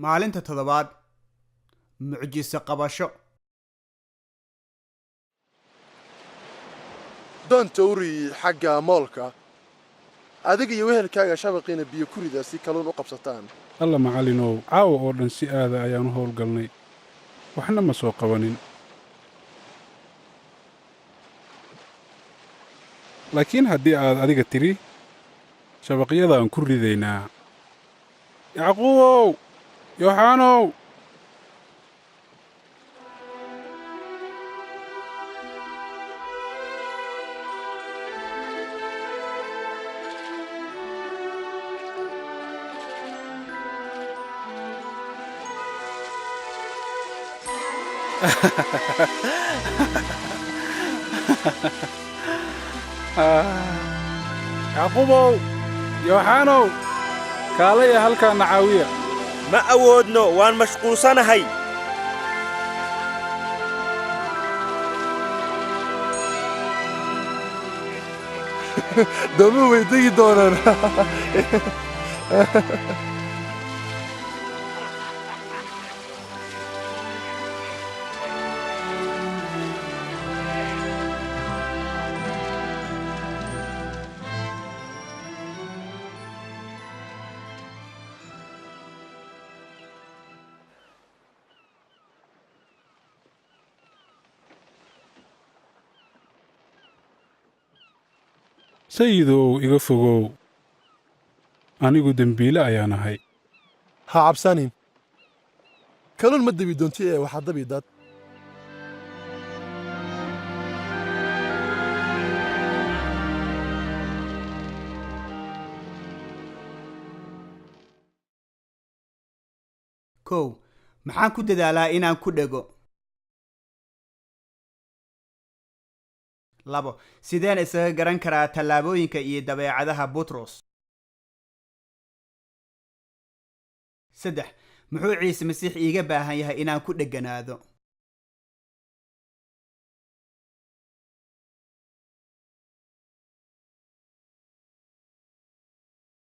maalinta toddobaad mucjiso qabasho doonta uri xagga moolka adiga iyo wehelkaaga shabaqiina biyo ku rida si kalluun u qabsataan alla macallinow caawa oo dhan si aada ayaan u howlgalnay waxna ma soo qabanin laakiin haddii aad adiga tidhi shabaqyada aan ku ridaynaa yacquubow yooxaanow yacquubow yooxaanow kaalaya halkaana caawiya ma awoodno waan mashquulsanahay doomuhu way degi doonaan sayidow iga fogow anigu dembiile ayaan ahay ha cabsanin kalluun ma debi doonti ee waxaa dabi dad kow maxaan ku dadaalaa inaan ku dhego labo sideen isaga garan karaa tallaabooyinka iyo dabeecadaha butros saddex muxuu ciise masiix iiga baahan yahay inaan ku dheganaado